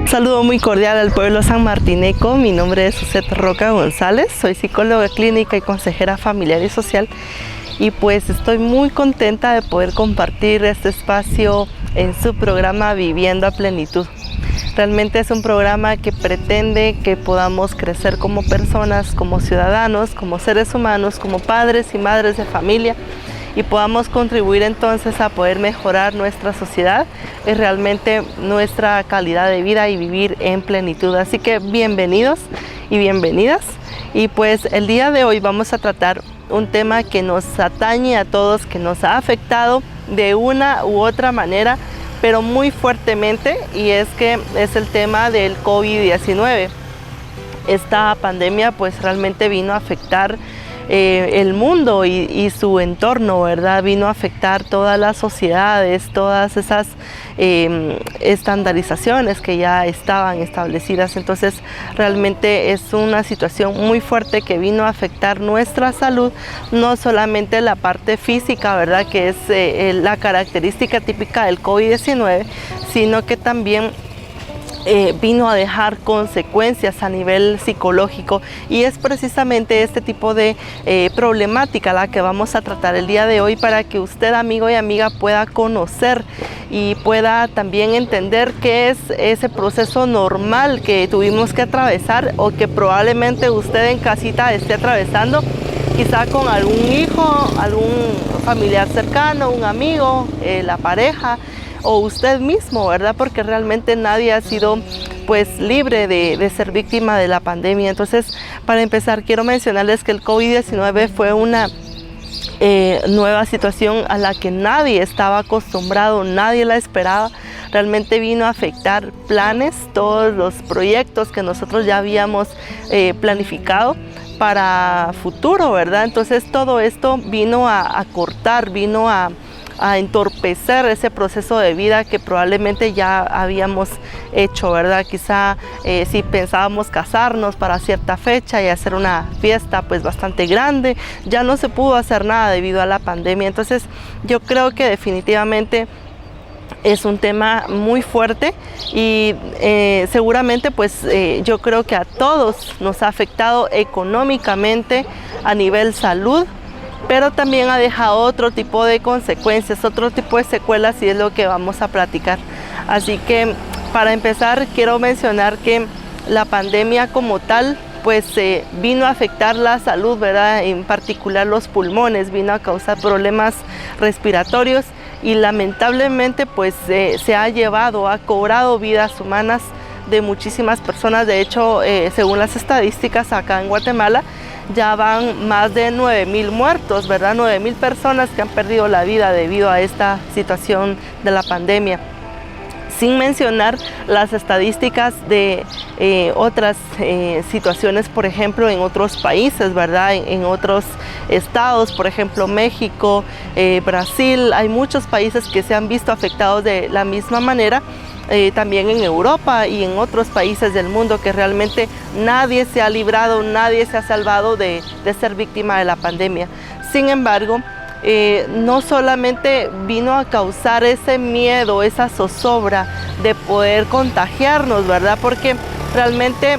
Un saludo muy cordial al pueblo sanmartineco. Mi nombre es Suset Roca González, soy psicóloga clínica y consejera familiar y social, y pues estoy muy contenta de poder compartir este espacio en su programa Viviendo a Plenitud. Realmente es un programa que pretende que podamos crecer como personas, como ciudadanos, como seres humanos, como padres y madres de familia, y podamos contribuir entonces a poder mejorar nuestra sociedad y realmente nuestra calidad de vida y vivir en plenitud. Así que bienvenidos y bienvenidas. Y pues el día de hoy vamos a tratar un tema que nos atañe a todos, que nos ha afectado de una u otra manera, pero muy fuertemente, y es el tema del COVID-19. Esta pandemia pues realmente vino a afectar el mundo y su entorno, ¿verdad? Vino a afectar todas las sociedades, todas esas estandarizaciones que ya estaban establecidas. Entonces realmente es una situación muy fuerte que vino a afectar nuestra salud, no solamente la parte física, ¿verdad? Que es la característica típica del COVID-19, sino que también vino a dejar consecuencias a nivel psicológico, y es precisamente este tipo de problemática la que vamos a tratar el día de hoy, para que usted, amigo y amiga, pueda conocer y pueda también entender qué es ese proceso normal que tuvimos que atravesar, o que probablemente usted en casita esté atravesando, quizá con algún hijo, algún familiar cercano, un amigo, la pareja, o usted mismo, ¿verdad? Porque realmente nadie ha sido pues libre de ser víctima de la pandemia. Entonces, para empezar, quiero mencionarles que el COVID-19 fue una nueva situación a la que nadie estaba acostumbrado, nadie la esperaba. Realmente vino a afectar planes, todos los proyectos que nosotros ya habíamos planificado para futuro, ¿verdad? Entonces todo esto vino a cortar, vino a entorpecer ese proceso de vida que probablemente ya habíamos hecho, ¿verdad? Quizá si pensábamos casarnos para cierta fecha y hacer una fiesta pues bastante grande, ya no se pudo hacer nada debido a la pandemia. Entonces yo creo que definitivamente es un tema muy fuerte, y seguramente pues yo creo que a todos nos ha afectado económicamente, a nivel salud, pero también ha dejado otro tipo de consecuencias, otro tipo de secuelas, y es lo que vamos a platicar. Así que para empezar quiero mencionar que la pandemia como tal pues vino a afectar la salud, ¿verdad? En particular los pulmones, vino a causar problemas respiratorios, y lamentablemente pues se ha cobrado vidas humanas de muchísimas personas. De hecho, según las estadísticas acá en Guatemala, ya van más de 9,000 muertos, ¿verdad? 9,000 personas que han perdido la vida debido a esta situación de la pandemia. Sin mencionar las estadísticas de otras situaciones, por ejemplo, en otros países, ¿verdad? En otros estados, por ejemplo, México, Brasil. Hay muchos países que se han visto afectados de la misma manera. También en Europa y en otros países del mundo, que realmente nadie se ha librado, nadie se ha salvado de ser víctima de la pandemia. Sin embargo, no solamente vino a causar ese miedo, esa zozobra de poder contagiarnos, ¿verdad? Porque realmente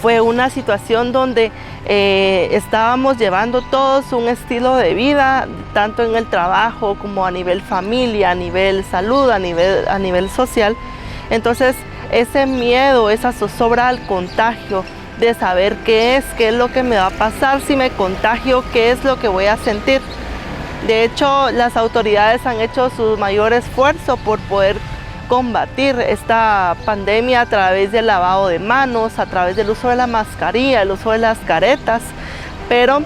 fue una situación donde estábamos llevando todos un estilo de vida, tanto en el trabajo como a nivel familia, a nivel salud, a nivel social. Entonces ese miedo, esa zozobra al contagio, de saber qué es lo que me va a pasar si me contagio, qué es lo que voy a sentir. De hecho, las autoridades han hecho su mayor esfuerzo por poder combatir esta pandemia a través del lavado de manos, a través del uso de la mascarilla, el uso de las caretas, pero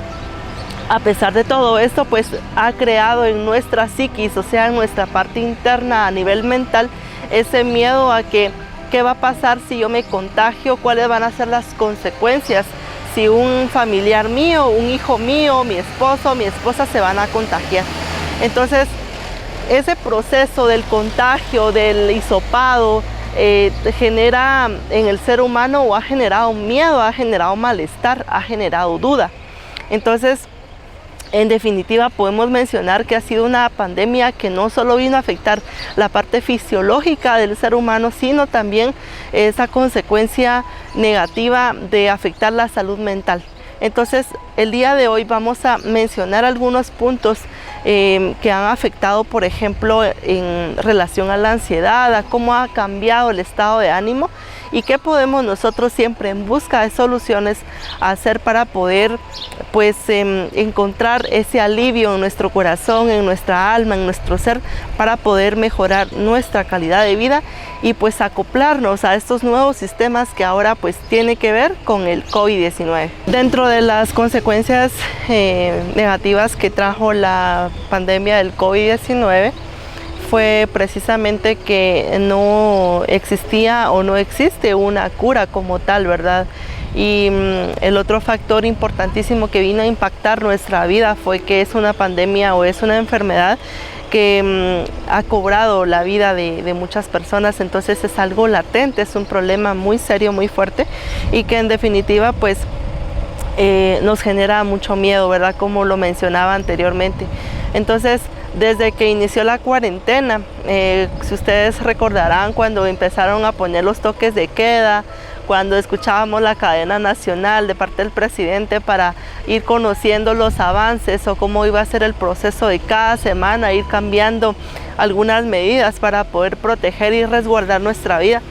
a pesar de todo esto, pues ha creado en nuestra psiquis, o sea, en nuestra parte interna a nivel mental, ese miedo a que qué va a pasar si yo me contagio, cuáles van a ser las consecuencias si un familiar mío, un hijo mío, mi esposo, mi esposa se van a contagiar. Entonces, ese proceso del contagio, del hisopado, genera en el ser humano, o ha generado miedo, ha generado malestar, ha generado duda. Entonces, En definitiva, podemos mencionar que ha sido una pandemia que no solo vino a afectar la parte fisiológica del ser humano, sino también esa consecuencia negativa de afectar la salud mental. Entonces, el día de hoy vamos a mencionar algunos puntos que han afectado, por ejemplo, en relación a la ansiedad, a cómo ha cambiado el estado de ánimo y qué podemos nosotros siempre en busca de soluciones hacer para poder pues encontrar ese alivio en nuestro corazón, en nuestra alma, en nuestro ser, para poder mejorar nuestra calidad de vida y pues acoplarnos a estos nuevos sistemas que ahora pues tiene que ver con el COVID-19. Dentro de las consecuencias negativas que trajo la pandemia del COVID-19 fue precisamente que no existía o no existe una cura como tal, ¿verdad? Y el otro factor importantísimo que vino a impactar nuestra vida fue que es una pandemia o es una enfermedad que ha cobrado la vida de muchas personas. Entonces es algo latente, es un problema muy serio, muy fuerte, y que en definitiva pues nos genera mucho miedo, ¿verdad? Como lo mencionaba anteriormente. Entonces, desde que inició la cuarentena, si ustedes recordarán cuando empezaron a poner los toques de queda, cuando escuchábamos la cadena nacional de parte del presidente para ir conociendo los avances o cómo iba a ser el proceso de cada semana, ir cambiando algunas medidas para poder proteger y resguardar nuestra vida,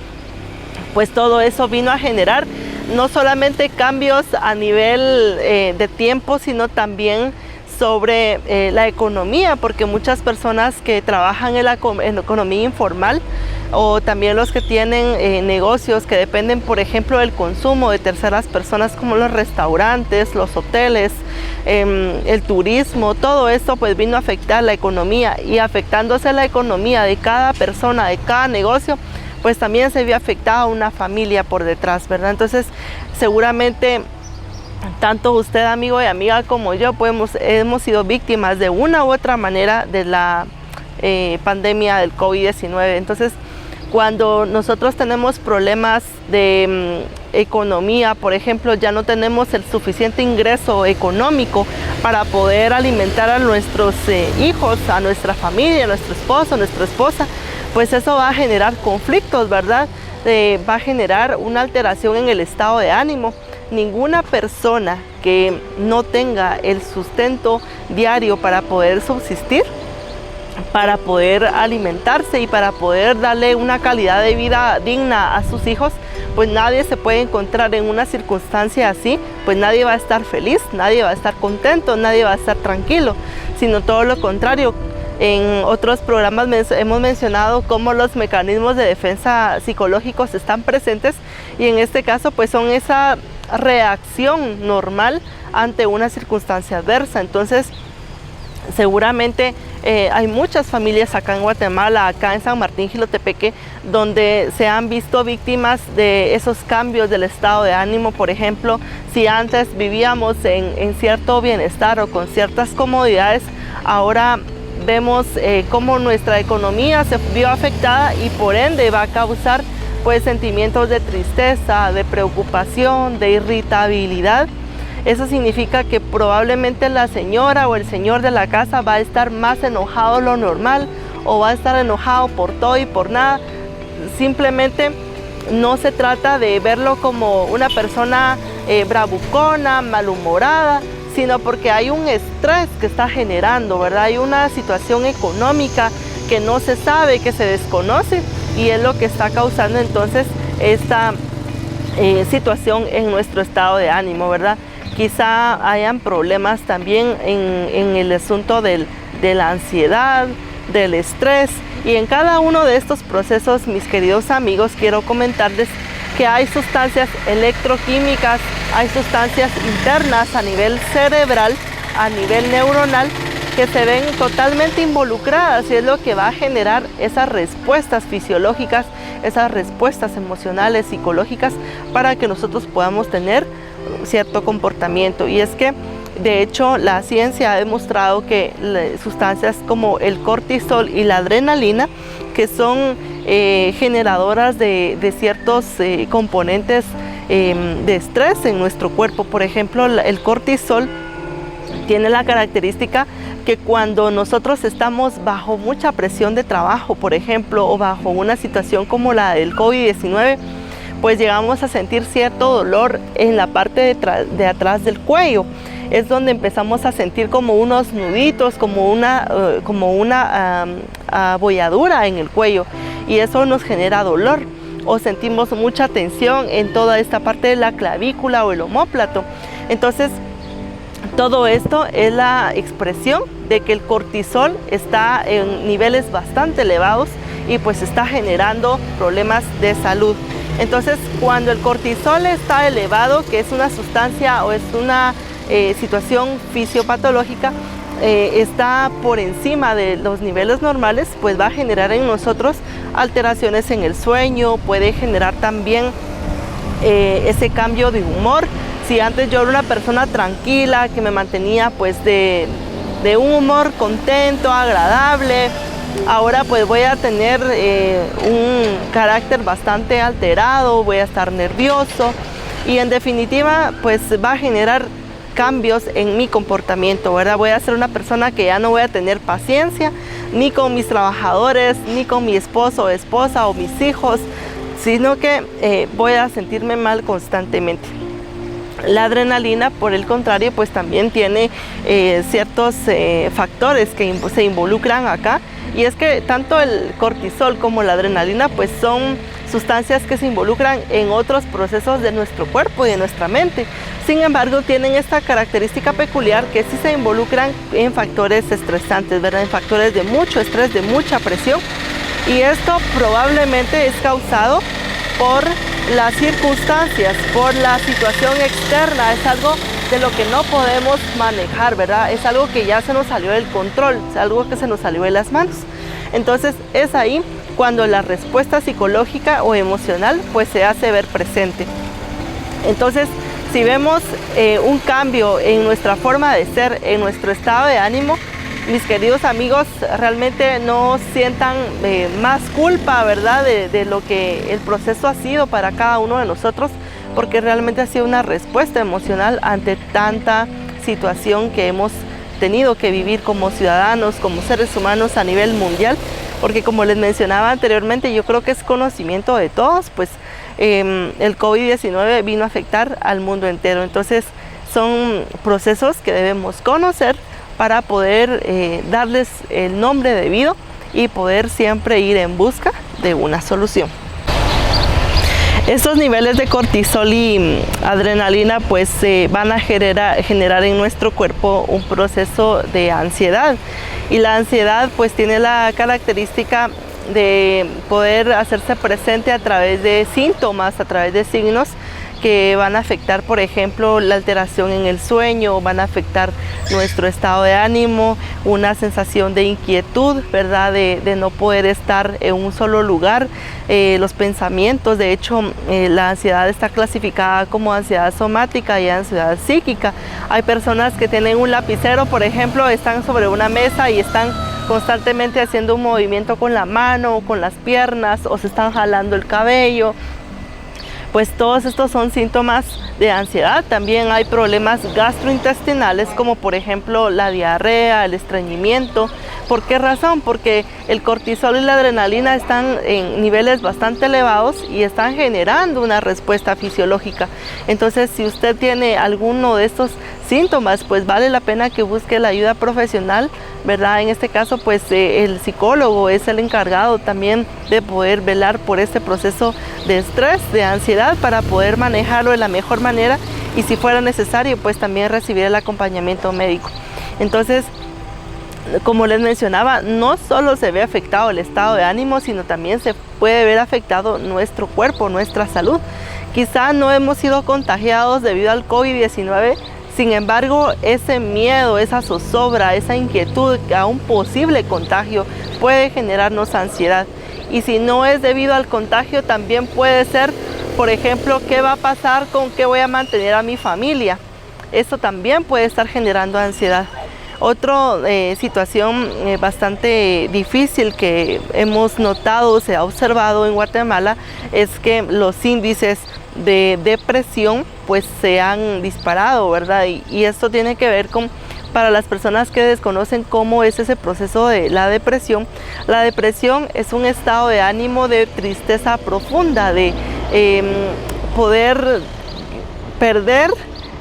pues todo eso vino a generar no solamente cambios a nivel de tiempo, sino también sobre la economía, porque muchas personas que trabajan en la economía informal o también los que tienen negocios que dependen, por ejemplo, del consumo de terceras personas, como los restaurantes, los hoteles, el turismo, todo esto pues vino a afectar la economía, y afectándose la economía de cada persona, de cada negocio, pues también se vio afectada una familia por detrás, ¿verdad? Entonces seguramente tanto usted, amigo y amiga, como yo, pues hemos sido víctimas de una u otra manera de la pandemia del COVID-19. Entonces, cuando nosotros tenemos problemas de economía, por ejemplo, ya no tenemos el suficiente ingreso económico para poder alimentar a nuestros hijos, a nuestra familia, a nuestro esposo, a nuestra esposa, pues eso va a generar conflictos, ¿verdad? Va a generar una alteración en el estado de ánimo. Ninguna persona que no tenga el sustento diario para poder subsistir, para poder alimentarse y para poder darle una calidad de vida digna a sus hijos, pues nadie se puede encontrar en una circunstancia así, pues nadie va a estar feliz, nadie va a estar contento, nadie va a estar tranquilo, sino todo lo contrario. En otros programas hemos mencionado cómo los mecanismos de defensa psicológicos están presentes, y en este caso pues son esa reacción normal ante una circunstancia adversa. Entonces seguramente hay muchas familias acá en Guatemala, acá en San Martín Jilotepeque, donde se han visto víctimas de esos cambios del estado de ánimo. Por ejemplo, si antes vivíamos en cierto bienestar o con ciertas comodidades, ahora vemos cómo nuestra economía se vio afectada y por ende va a causar pues sentimientos de tristeza, de preocupación, de irritabilidad. Eso significa que probablemente la señora o el señor de la casa va a estar más enojado de lo normal, o va a estar enojado por todo y por nada. Simplemente no se trata de verlo como una persona bravucona, malhumorada, sino porque hay un estrés que está generando, ¿verdad? Hay una situación económica que no se sabe, que se desconoce, y es lo que está causando entonces esta situación en nuestro estado de ánimo, ¿verdad? Quizá hayan problemas también en el asunto de la ansiedad, del estrés, y en cada uno de estos procesos, mis queridos amigos, quiero comentarles que hay sustancias electroquímicas, hay sustancias internas a nivel cerebral, a nivel neuronal, que se ven totalmente involucradas, y es lo que va a generar esas respuestas fisiológicas, esas respuestas emocionales, psicológicas, para que nosotros podamos tener cierto comportamiento. Y es que de hecho la ciencia ha demostrado que sustancias como el cortisol y la adrenalina, que son generadoras de ciertos componentes de estrés en nuestro cuerpo. Por ejemplo, el cortisol tiene la característica que cuando nosotros estamos bajo mucha presión de trabajo, por ejemplo, o bajo una situación como la del COVID-19, pues llegamos a sentir cierto dolor en la parte de atrás del cuello. Es donde empezamos a sentir como unos nuditos, como una abolladura en el cuello, y eso nos genera dolor, o sentimos mucha tensión en toda esta parte de la clavícula o el omóplato. Entonces, todo esto es la expresión de que el cortisol está en niveles bastante elevados y pues está generando problemas de salud. Entonces, cuando el cortisol está elevado, que es una sustancia o es una situación fisiopatológica, está por encima de los niveles normales, pues va a generar en nosotros alteraciones en el sueño, puede generar también ese cambio de humor. Si antes yo era una persona tranquila, que me mantenía pues de un humor contento, agradable, ahora pues voy a tener un carácter bastante alterado, voy a estar nervioso y en definitiva pues va a generar cambios en mi comportamiento, ¿verdad? Voy a ser una persona que ya no voy a tener paciencia ni con mis trabajadores, ni con mi esposo o esposa o mis hijos, sino que voy a sentirme mal constantemente. La adrenalina, por el contrario, pues también tiene ciertos factores que se involucran acá, y es que tanto el cortisol como la adrenalina pues son sustancias que se involucran en otros procesos de nuestro cuerpo y de nuestra mente. Sin embargo, tienen esta característica peculiar que sí se involucran en factores estresantes, ¿verdad? En factores de mucho estrés, de mucha presión, y esto probablemente es causado por las circunstancias, por la situación externa. Es algo de lo que no podemos manejar, ¿verdad? Es algo que ya se nos salió del control, es algo que se nos salió de las manos. Entonces es ahí cuando la respuesta psicológica o emocional pues se hace ver presente. Entonces, si vemos un cambio en nuestra forma de ser, en nuestro estado de ánimo, mis queridos amigos, realmente no sientan más culpa, ¿verdad?, de lo que el proceso ha sido para cada uno de nosotros, porque realmente ha sido una respuesta emocional ante tanta situación que hemos tenido que vivir como ciudadanos, como seres humanos a nivel mundial, porque como les mencionaba anteriormente, yo creo que es conocimiento de todos, pues el COVID-19 vino a afectar al mundo entero. Entonces son procesos que debemos conocer para poder darles el nombre debido y poder siempre ir en busca de una solución. Estos niveles de cortisol y adrenalina pues van a generar en nuestro cuerpo un proceso de ansiedad, y la ansiedad pues tiene la característica de poder hacerse presente a través de síntomas, a través de signos que van a afectar, por ejemplo, la alteración en el sueño, van a afectar nuestro estado de ánimo, una sensación de inquietud, ¿verdad?, de no poder estar en un solo lugar, los pensamientos. De hecho, la ansiedad está clasificada como ansiedad somática y ansiedad psíquica. Hay personas que tienen un lapicero, por ejemplo, están sobre una mesa y están constantemente haciendo un movimiento con la mano o con las piernas, o se están jalando el cabello. Pues todos estos son síntomas de ansiedad. También hay problemas gastrointestinales, como por ejemplo la diarrea, el estreñimiento. ¿Por qué razón? Porque el cortisol y la adrenalina están en niveles bastante elevados y están generando una respuesta fisiológica. Entonces, si usted tiene alguno de estos síntomas, pues vale la pena que busque la ayuda profesional, ¿verdad? En este caso, pues el psicólogo es el encargado también de poder velar por este proceso de estrés, de ansiedad, para poder manejarlo de la mejor manera, y si fuera necesario, pues también recibir el acompañamiento médico. Entonces, como les mencionaba, no solo se ve afectado el estado de ánimo, sino también se puede ver afectado nuestro cuerpo, nuestra salud. Quizá no hemos sido contagiados debido al COVID-19, sin embargo, ese miedo, esa zozobra, esa inquietud a un posible contagio puede generarnos ansiedad. Y si no es debido al contagio, también puede ser, por ejemplo, ¿qué va a pasar con qué voy a mantener a mi familia? Eso también puede estar generando ansiedad. Otra situación bastante difícil que hemos notado, se ha observado en Guatemala, es que los índices de depresión pues se han disparado, ¿verdad? Y esto tiene que ver con Para las personas que desconocen cómo es ese proceso de la depresión es un estado de ánimo de tristeza profunda, de poder perder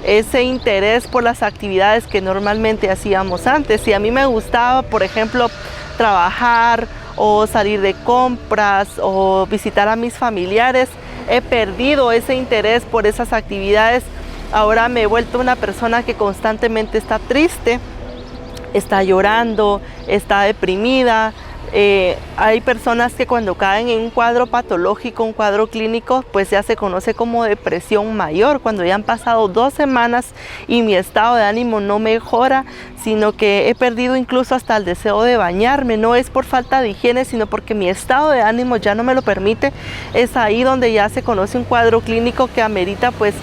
ese interés por las actividades que normalmente hacíamos antes. Si a mí me gustaba, por ejemplo, trabajar o salir de compras o visitar a mis familiares, he perdido ese interés por esas actividades. Ahora me he vuelto una persona que constantemente está triste, está llorando, está deprimida. Hay personas que cuando caen en un cuadro patológico, un cuadro clínico, pues ya se conoce como depresión mayor, cuando ya han pasado 2 semanas y mi estado de ánimo no mejora, sino que he perdido incluso hasta el deseo de bañarme. No es por falta de higiene, sino porque mi estado de ánimo ya no me lo permite. Es ahí donde ya se conoce un cuadro clínico que amerita pues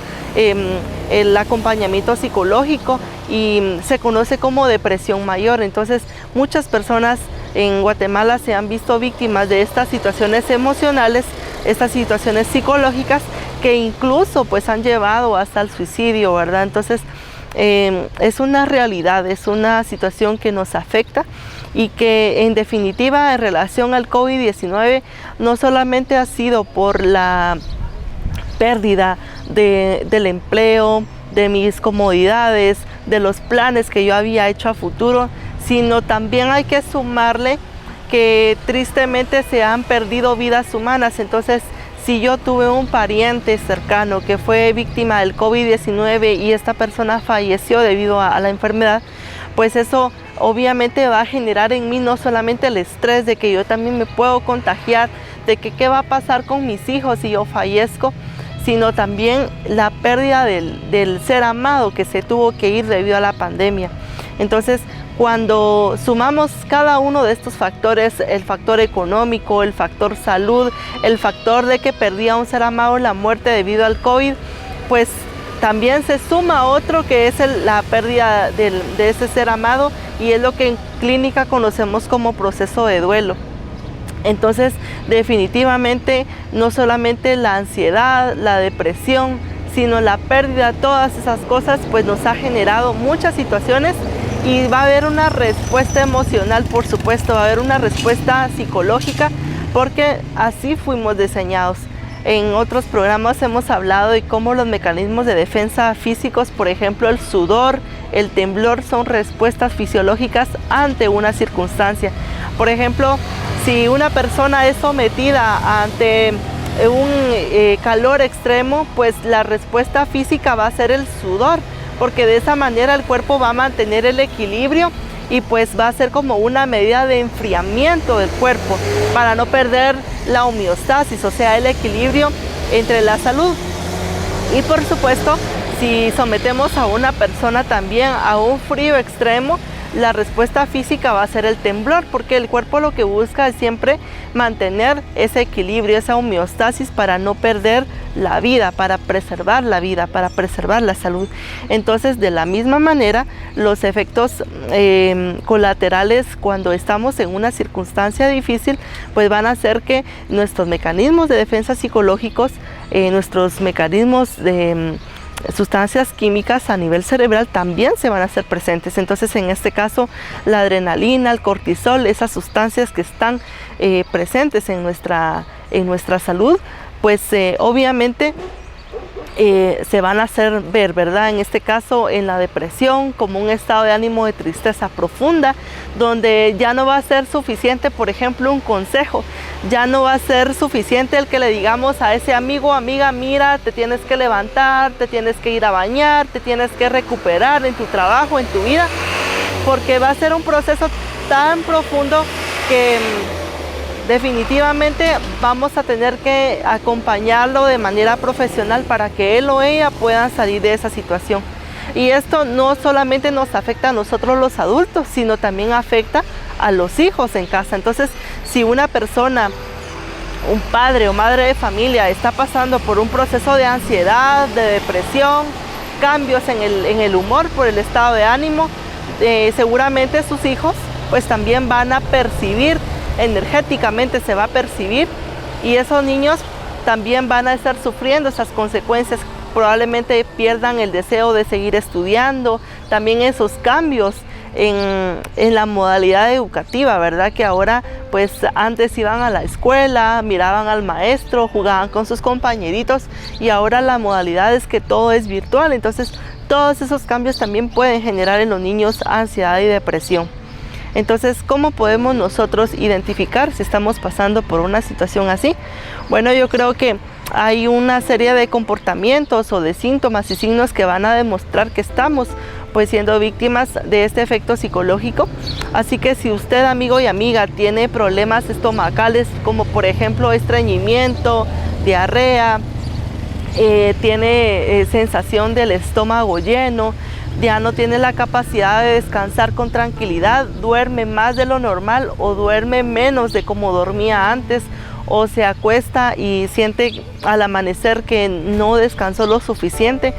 el acompañamiento psicológico y se conoce como depresión mayor. Entonces muchas personas en Guatemala se han visto víctimas de estas situaciones emocionales, estas situaciones psicológicas que incluso pues han llevado hasta el suicidio, ¿verdad? Entonces es una realidad, es una situación que nos afecta y que en definitiva en relación al COVID-19 no solamente ha sido por la pérdida del empleo, de mis comodidades, de los planes que yo había hecho a futuro, sino también hay que sumarle que tristemente se han perdido vidas humanas. Entonces, si yo tuve un pariente cercano que fue víctima del COVID-19 y esta persona falleció debido a la enfermedad, pues eso obviamente va a generar en mí no solamente el estrés de que yo también me puedo contagiar, de que qué va a pasar con mis hijos si yo fallezco, sino también la pérdida del ser amado que se tuvo que ir debido a la pandemia. Entonces, cuando sumamos cada uno de estos factores, el factor económico, el factor salud, el factor de que perdí a un ser amado en la muerte debido al COVID, pues también se suma otro que es la pérdida de ese ser amado, y es lo que en clínica conocemos como proceso de duelo. Entonces, definitivamente, no solamente la ansiedad, la depresión, sino la pérdida, todas esas cosas, pues nos ha generado muchas situaciones y va a haber una respuesta emocional, por supuesto, va a haber una respuesta psicológica, porque así fuimos diseñados. En otros programas hemos hablado de cómo los mecanismos de defensa físicos, por ejemplo, el sudor, el temblor, son respuestas fisiológicas ante una circunstancia. Por ejemplo, si una persona es sometida ante un calor extremo, pues la respuesta física va a ser el sudor, porque de esa manera el cuerpo va a mantener el equilibrio y pues va a ser como una medida de enfriamiento del cuerpo para no perder la homeostasis, o sea, el equilibrio entre la salud. Y por supuesto, si sometemos a una persona también a un frío extremo, la respuesta física va a ser el temblor, porque el cuerpo lo que busca es siempre mantener ese equilibrio, esa homeostasis para no perder la vida, para preservar la vida, para preservar la salud. Entonces, de la misma manera, los efectos colaterales cuando estamos en una circunstancia difícil, pues van a hacer que nuestros mecanismos de defensa psicológicos, nuestros mecanismos de sustancias químicas a nivel cerebral también se van a hacer presentes. Entonces, en este caso, la adrenalina, el cortisol, esas sustancias que están presentes en nuestra salud, pues obviamente se van a hacer ver, ¿verdad? En este caso, en la depresión, como un estado de ánimo de tristeza profunda, donde ya no va a ser suficiente, por ejemplo, un consejo. Ya no va a ser suficiente el que le digamos a ese amigo o amiga: mira, te tienes que levantar, te tienes que ir a bañar, te tienes que recuperar en tu trabajo, en tu vida, porque va a ser un proceso tan profundo que definitivamente vamos a tener que acompañarlo de manera profesional para que él o ella puedan salir de esa situación. Y esto no solamente nos afecta a nosotros los adultos, sino también afecta a los hijos en casa. Entonces, si una persona, un padre o madre de familia, está pasando por un proceso de ansiedad, de depresión, cambios en el humor por el estado de ánimo, seguramente sus hijos pues también van a percibir, energéticamente se va a percibir, y esos niños también van a estar sufriendo esas consecuencias probablemente pierdan el deseo de seguir estudiando, también esos cambios en la modalidad educativa, ¿verdad? Que ahora, pues antes iban a la escuela, miraban al maestro, jugaban con sus compañeritos y ahora la modalidad es que todo es virtual. Entonces, todos esos cambios también pueden generar en los niños ansiedad y depresión. Entonces, ¿cómo podemos nosotros identificar si estamos pasando por una situación así? Bueno, yo creo que hay una serie de comportamientos o de síntomas y signos que van a demostrar que estamos pues siendo víctimas de este efecto psicológico. Así que si usted, amigo y amiga, tiene problemas estomacales como por ejemplo estreñimiento, diarrea, tiene sensación del estómago lleno, ya no tiene la capacidad de descansar con tranquilidad, duerme más de lo normal o duerme menos de como dormía antes, o se acuesta y siente al amanecer que no descansó lo suficiente,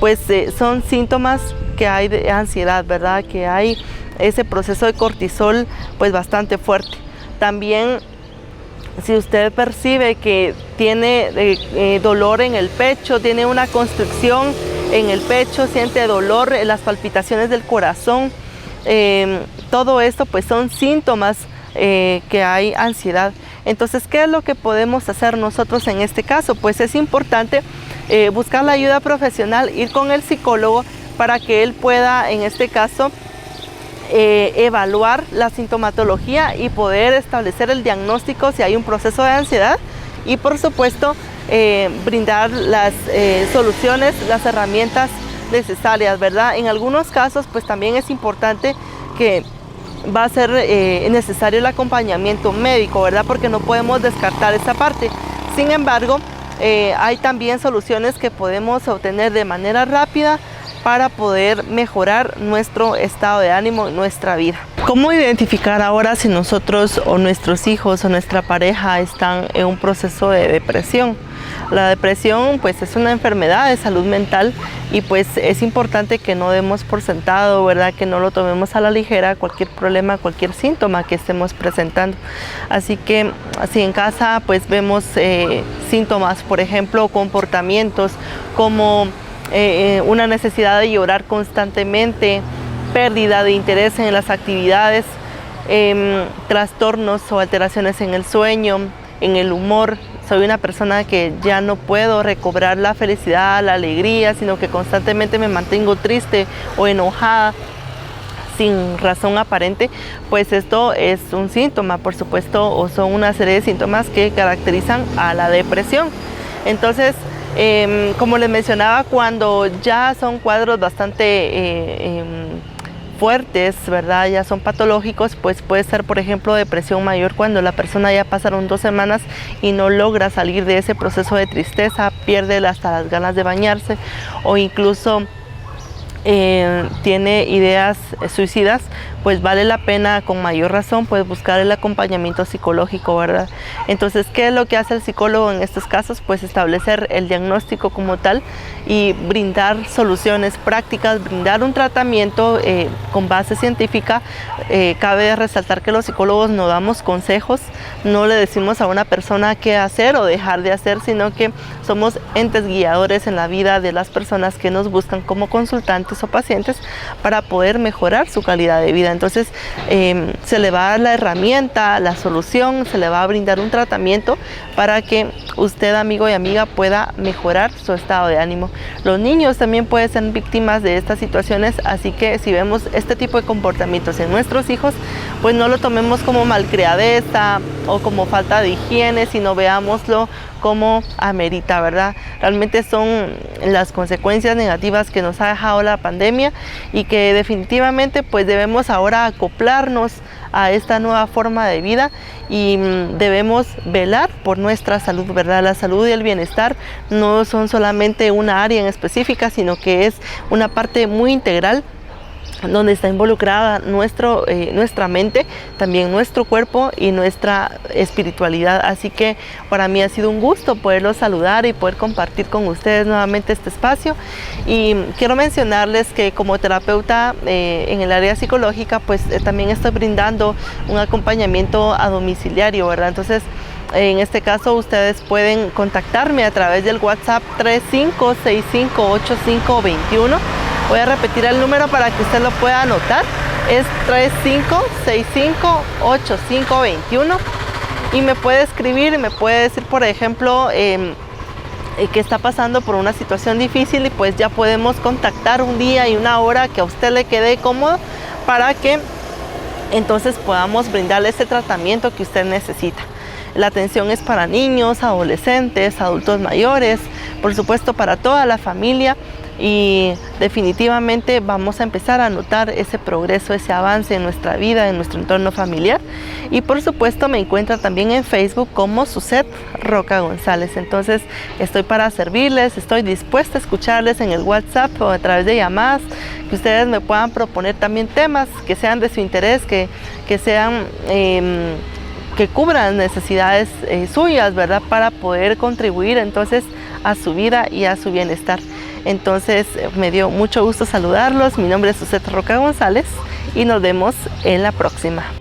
pues son síntomas que hay de ansiedad, ¿verdad? Que hay ese proceso de cortisol pues bastante fuerte. También si usted percibe que tiene dolor en el pecho, tiene una constricción en el pecho, siente dolor en las palpitaciones del corazón, todo esto pues son síntomas que hay ansiedad. Entonces, ¿qué es lo que podemos hacer nosotros en este caso? Pues es importante buscar la ayuda profesional, ir con el psicólogo para que él pueda, en este caso, evaluar la sintomatología y poder establecer el diagnóstico si hay un proceso de ansiedad y, por supuesto, brindar las soluciones, las herramientas necesarias, ¿verdad? En algunos casos, pues también es importante que va a ser necesario el acompañamiento médico, ¿verdad? Porque no podemos descartar esa parte. Sin embargo, hay también soluciones que podemos obtener de manera rápida para poder mejorar nuestro estado de ánimo en nuestra vida. ¿Cómo identificar ahora si nosotros o nuestros hijos o nuestra pareja están en un proceso de depresión? La depresión pues es una enfermedad de salud mental y pues es importante que no demos por sentado, ¿verdad? Que no lo tomemos a la ligera cualquier problema, cualquier síntoma que estemos presentando. Así que si en casa pues vemos síntomas, por ejemplo, comportamientos como una necesidad de llorar constantemente, pérdida de interés en las actividades, trastornos o alteraciones en el sueño, en el humor. Soy una persona que ya no puedo recobrar la felicidad, la alegría, sino que constantemente me mantengo triste o enojada sin razón aparente, pues esto es un síntoma, por supuesto, o son una serie de síntomas que caracterizan a la depresión. Entonces, como les mencionaba, cuando ya son cuadros bastante fuertes, ¿verdad? Ya son patológicos, pues puede ser, por ejemplo, depresión mayor cuando la persona ya pasaron 2 semanas y no logra salir de ese proceso de tristeza, pierde hasta las ganas de bañarse o incluso tiene ideas suicidas, pues vale la pena con mayor razón pues buscar el acompañamiento psicológico, ¿verdad? Entonces, ¿qué es lo que hace el psicólogo en estos casos? Pues establecer el diagnóstico como tal y brindar soluciones prácticas, brindar un tratamiento con base científica. Cabe resaltar que los psicólogos no damos consejos, no le decimos a una persona qué hacer o dejar de hacer, sino que somos entes guiadores en la vida de las personas que nos buscan como consultantes o pacientes para poder mejorar su calidad de vida. Entonces se le va a dar la herramienta, la solución, se le va a brindar un tratamiento para que usted, amigo y amiga, pueda mejorar su estado de ánimo. Los niños también pueden ser víctimas de estas situaciones, así que si vemos este tipo de comportamientos en nuestros hijos, pues no lo tomemos como malcriadeza o como falta de higiene, sino veámoslo como amerita, ¿verdad? Realmente son las consecuencias negativas que nos ha dejado la pandemia y que definitivamente pues debemos ahora acoplarnos a esta nueva forma de vida y debemos velar por nuestra salud, ¿verdad? La salud y el bienestar no son solamente una área en específica, sino que es una parte muy integral donde está involucrada nuestra mente, también nuestro cuerpo y nuestra espiritualidad. Así que para mí ha sido un gusto poderlos saludar y poder compartir con ustedes nuevamente este espacio. Y quiero mencionarles que como terapeuta en el área psicológica, pues también estoy brindando un acompañamiento a domiciliario, ¿verdad? Entonces, En este caso ustedes pueden contactarme a través del WhatsApp 35658521. Voy a repetir el número para que usted lo pueda anotar. Es 35658521 y me puede escribir, me puede decir, por ejemplo, que está pasando por una situación difícil, y pues ya podemos contactar un día y una hora que a usted le quede cómodo para que entonces podamos brindarle ese tratamiento que usted necesita. La atención es para niños, adolescentes, adultos mayores, por supuesto para toda la familia, y definitivamente vamos a empezar a notar ese progreso, ese avance en nuestra vida, en nuestro entorno familiar. Y por supuesto me encuentra también en Facebook como Suset Roca González. Entonces estoy para servirles, estoy dispuesta a escucharles en el WhatsApp o a través de llamadas, que ustedes me puedan proponer también temas que sean de su interés, que sean que cubran necesidades suyas, ¿verdad? Para poder contribuir entonces a su vida y a su bienestar. Entonces me dio mucho gusto saludarlos. Mi nombre es Suset Roca González y nos vemos en la próxima.